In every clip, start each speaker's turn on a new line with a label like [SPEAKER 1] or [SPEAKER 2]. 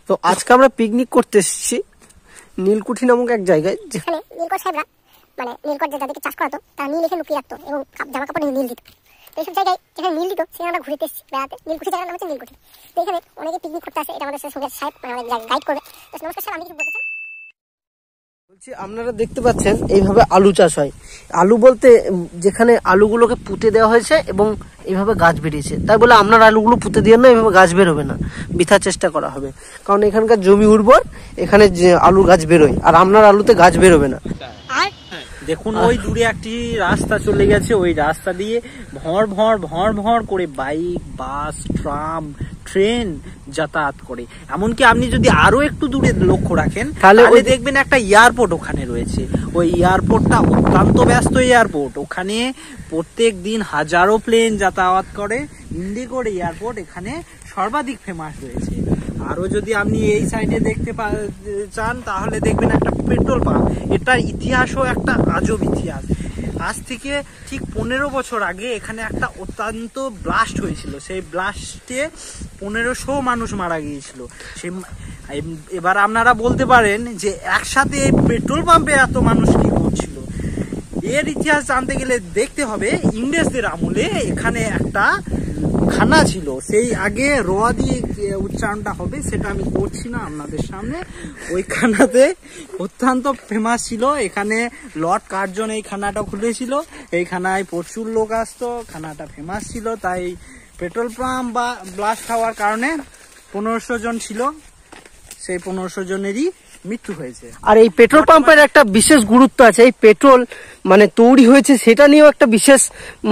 [SPEAKER 1] তো আজকে আমরা পিকনিক করতে এসেছি নীলকুঠি নামক এক জায়গায়, যেখানে
[SPEAKER 2] নীলকর সাহেবরা মানে নীলকর যে যাদেরকে চাষ করাতো তারা নীল এখানে লুকিয়ে রাখতো এবং জামা কাপড়ে নীল দিত। তো এইসব জায়গায় যেখানে নীল দিত সেখানে আমরা ঘুরতে এসেছি বেড়াতে। নীলকুঠি জায়গার নাম হচ্ছে নীলকুঠি। তো এখানে অনেকে পিকনিক করতে আসে, এটা আমাদের সঙ্গে সাহেব মানে গাইড করবে। তো নমস্কার স্যার, আমি কিছু বলতে চাই।
[SPEAKER 1] বলছি আপনারা দেখতে পাচ্ছেন এইভাবে আলু চাষ হয়। আলু বলতে যেখানে আলুগুলোকে পুঁতে দেওয়া হয়েছে এবং এইভাবে গাছ বেরিয়েছে, তাই বলে আপনার আলুগুলো পুঁতে দিয়ে না এইভাবে গাছ বেরোবে না, বৃথা চেষ্টা করা হবে। কারণ এখানকার জমি উর্বর, এখানে যে আলু গাছ বেরোয়, আর আপনার আলুতে গাছ বেরোবে না।
[SPEAKER 3] দেখুন ওই দূরে একটি রাস্তা চলে গেছে, ওই রাস্তা দিয়ে ভর ভর ভর ভর করে বাইক, বাস, ট্রাম, ট্রেন যাতায়াত করে। এমনকি আপনি যদি আরো একটু দূরে লক্ষ্য রাখেন তাহলে দেখবেন একটা এয়ারপোর্ট ওখানে রয়েছে। ওই এয়ারপোর্টটা অত্যন্ত ব্যস্ত এয়ারপোর্ট, ওখানে প্রত্যেক দিন হাজারো প্লেন যাতায়াত করে। ইন্ডিগোর এয়ারপোর্ট এখানে সর্বাধিক ফেমাস রয়েছে। আরো যদি আপনি এই সাইডে দেখতে চান তাহলে দেখবেন একটা পেট্রোল পাম্প। এটার ইতিহাসও একটা আজব ইতিহাস। আজ থেকে ঠিক 15 বছর আগে এখানে একটা অত্যন্ত ব্লাস্ট হয়েছিল। সেই ব্লাস্টে 1500 মানুষ মারা গিয়েছিল। এবার আপনারা বলতে পারেন যে একসাথে এই পেট্রোল পাম্পে এত মানুষ কি করছিল। এর ইতিহাস জানতে গেলে দেখতে হবে ইংরেজদের আমলে এখানে একটা খানা ছিল। সেই আগে রোয়া দিয়ে উচ্চারণটা হবে, সেটা আমি করছি না আপনাদের সামনে। ওই খানাতে অত্যন্ত ফেমাস ছিল। এখানে লর্ড কার্জন এই খানাটা খুলেছিল। এই খানায় প্রচুর লোক আসতো, খানাটা ফেমাস ছিল। তাই পেট্রোল পাম্প বা ব্লাস্ট হওয়ার কারণে 1500 জন ছিল, সেই 1500 জনেরই মৃত্যু হয়েছে।
[SPEAKER 1] আর এই পেট্রোল পাম্পের একটা বিশেষ গুরুত্ব আছে। এই পেট্রোল মানে তৈরি হয়েছে সেটা নিয়েও একটা বিশেষ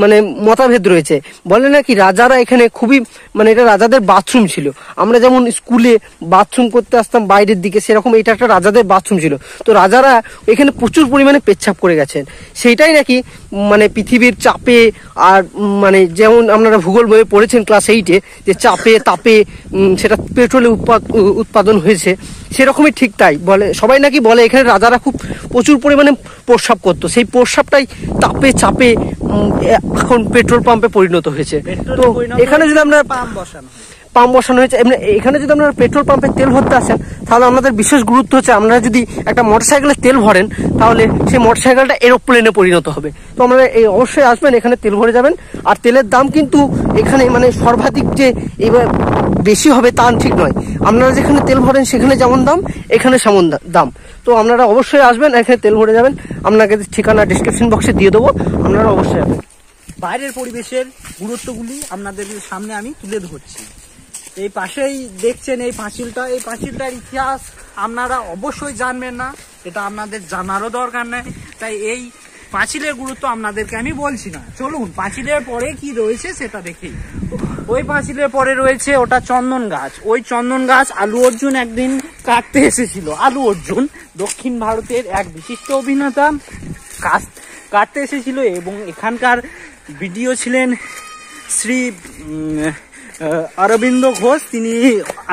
[SPEAKER 1] মানে মতভেদ রয়েছে। বলে নাকি রাজারা এখানে খুবই মানে এটা রাজাদের বাথরুম ছিল। আমরা যেমন স্কুলে বাথরুম করতে আসতাম বাইরের দিকে, সেরকম এটা একটা রাজাদের বাথরুম ছিল। তো রাজারা এখানে প্রচুর পরিমাণে পেচ্ছাপ করে গেছেন। সেইটাই নাকি মানে পৃথিবীর চাপে আর মানে যেমন আপনারা ভূগোল বইয়ে পড়েছেন ক্লাস 8-এ যে চাপে তাপে সেটা পেট্রোলের উৎপাদন হয়েছে, সেরকমই ঠিক তাই বলে। সবাই নাকি বলে এখানে রাজারা খুব প্রচুর পরিমাণে প্রস্রাব করতো, সেই প্রস্রাবটাই তাপে চাপে এখন পেট্রোল পাম্পে পরিণত হয়েছে। তো এখানে যদি আপনার পাম্প বসানো হয়েছে, এখানে যদি আপনারা পেট্রোল পাম্পে তেল ভরতে আসেন তাহলে আপনাদের বিশেষ গুরুত্ব হচ্ছে আপনারা যদি একটা মোটরসাইকেলে তেল ভরেন তাহলে সেই মোটরসাইকেলটা এরোপ্লেনে পরিণত হবে। তো আপনারা অবশ্যই আসবেন, এখানে তেল ভরে যাবেন। আর তেলের দাম কিন্তু এখানে মানে সর্বাধিক যে এবার বেশি হবে তা ঠিক নয়। আপনারা যেখানে তেল ভরেন সেখানে যেমন দাম, এখানে সেমন দাম। তো আপনারা অবশ্যই আসবেন, এখানে তেল ভরে যাবেন। আপনাকে ঠিকানা ডিসক্রিপশন বক্সে দিয়ে দেবো, আপনারা অবশ্যই আসবেন।
[SPEAKER 3] বাইরের পরিবেশের গুরুত্বগুলি আপনাদের সামনে আমি তুলে ধরছি। এই পাশেই দেখছেন এই পাঁচিলটা, এই পাঁচিলটার ইতিহাস আপনারা অবশ্যই জানবেন না, এটা আপনাদের জানারও দরকার নেই। তাই এই পাঁচিলের গুরুত্ব আপনাদেরকে আমি বলছি না। চলুন পাঁচিলের পরে কি রয়েছে সেটা দেখি। ওই পাঁচিলের পরে রয়েছে ওটা চন্দন গাছ। ওই চন্দন গাছ আলু অর্জুন একদিন কাটতে এসেছিল। আলু অর্জুন দক্ষিণ ভারতের এক বিশিষ্ট অভিনেতা, কাটতে এসেছিল এবং এখানকার বিডিও ছিলেন শ্রী অরবিন্দ ঘোষ। তিনি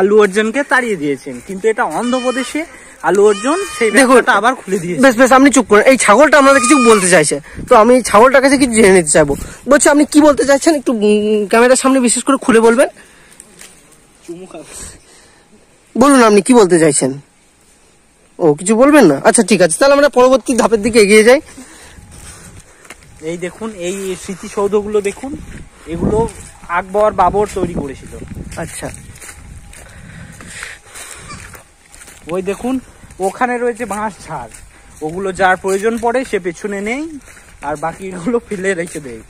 [SPEAKER 3] আলু অর্জুনকে তাড়িয়ে দিয়েছেন, কিন্তু এটা অন্ধ্রপ্রদেশে আলু অর্জুন সেই ব্যাপারটা আবার খুলে দিয়েছে।
[SPEAKER 1] বেশ বেশ, আপনি চুপ করেন। এই ছাগলটা আপনাদের কিছু বলতে চাইছে, তো আমি ছাগলটার কাছে কিছু জেনে নিতে চাইবো। বলছি আপনি কি বলতে চাইছেন, একটু ক্যামেরার সামনে বিশেষ করে খুলে বলবেন। বলুন আপনি কি বলতে চাইছেন। ও কিছু বলবেন না, আচ্ছা ঠিক আছে, তাহলে আমরা পরবর্তী ধাপের দিকে এগিয়ে যাই।
[SPEAKER 3] এই দেখুন এই স্মৃতিসৌধগুলো দেখুন, এগুলো আকবর বাবর তৈরি করেছিল।
[SPEAKER 1] আচ্ছা,
[SPEAKER 3] ওই দেখুন ওখানে রয়েছে বাঁশ ঝাড়, ওগুলো যার প্রয়োজন পড়ে সে পেছনে নেই আর বাকিগুলো ফেলে রেখে দেয়।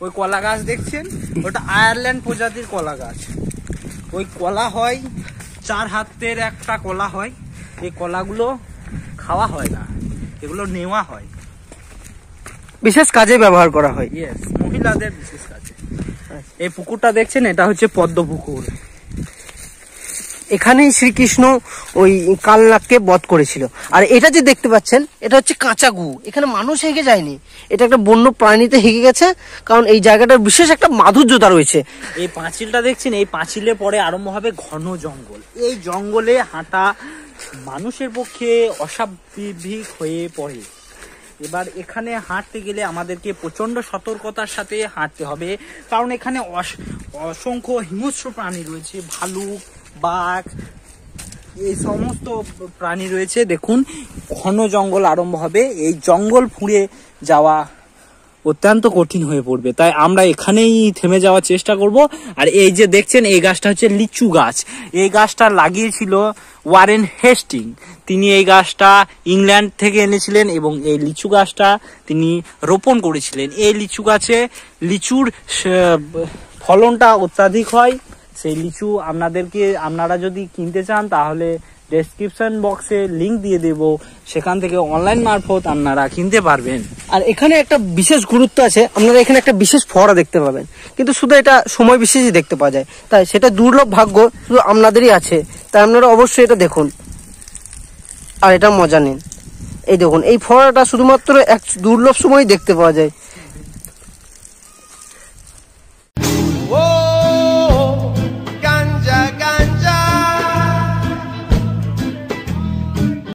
[SPEAKER 3] ওই কলা গাছ দেখছেন, ওটা আয়ারল্যান্ড প্রজাতির কলা গাছ। ওই কলা হয় 4 হাতের একটা কলা হয়। এই কলাগুলো খাওয়া হয় না, এগুলো নেওয়া হয়,
[SPEAKER 1] বিশেষ কাজে ব্যবহার করা হয়।
[SPEAKER 3] ইয়েস, মহিলাদের বিশেষ কাজে। এই পুকুরটা দেখছেন, এটা হচ্ছে পদ্ম পুকুর।
[SPEAKER 1] এখানেই শ্রীকৃষ্ণ ওই কালনাগকে বধ করেছিল। আর এটা যে দেখতে পাচ্ছেন এটা হচ্ছে কাঁচা গু, এখানে মানুষ হেগে যায়নি, এটা একটা বন্য প্রাণীতে হেগে গেছে, কারণ এই জায়গাটার বিশেষ একটা মাধুর্যতা রয়েছে।
[SPEAKER 3] এই পাঁচিলটা দেখছেন, এই পাঁচিলের পরে আরম্ভ হবে ঘন জঙ্গল। এই জঙ্গলে হাঁটা মানুষের পক্ষে অস্বাভাবিক হয়ে পড়ে। এবার এখানে হাঁটতে গেলে আমাদেরকে প্রচন্ড সতর্কতার সাথে হাঁটতে হবে, কারণ এখানে অসংখ্য হিংস্র প্রাণী রয়েছে, ভালুক, বাঘ, এই সমস্ত প্রাণী রয়েছে। দেখুন ঘন জঙ্গল আরম্ভ হবে, এই জঙ্গল ফুঁড়ে যাওয়া অত্যন্ত কঠিন হয়ে পড়বে, তাই আমরা এখানেই থেমে যাওয়ার চেষ্টা করব। আর এই যে দেখছেন এই গাছটা হচ্ছে লিচু গাছ। এই গাছটা লাগিয়েছিল ওয়ারেন হেস্টিং। তিনি এই গাছটা ইংল্যান্ড থেকে এনেছিলেন এবং এই লিচু গাছটা তিনি রোপণ করেছিলেন। এই লিচু গাছে লিচুর ফলনটা অত্যাধিক হয়। সেই লিচু আপনারা যদি কিনতে চান তাহলে ডেসক্রিপশন বক্সে লিংক দিয়ে দেব, সেখান থেকে অনলাইন মারফত আপনারা কিনতে পারবেন।
[SPEAKER 1] আর এখানে একটা বিশেষ গুরুত্ব আছে, আপনারা এখানে একটা বিশেষ ফোয়ারা দেখতে পাবেন, কিন্তু শুধু এটা সময় বিশেষই দেখতে পাওয়া যায়, তাই সেটা দুর্লভ ভাগ্য শুধু আপনাদেরই আছে, তাই আপনারা অবশ্যই এটা দেখুন আর এটা মজা নিন। এই দেখুন এই ফোয়ারাটা শুধুমাত্র এক দুর্লভ সময় দেখতে পাওয়া যায়।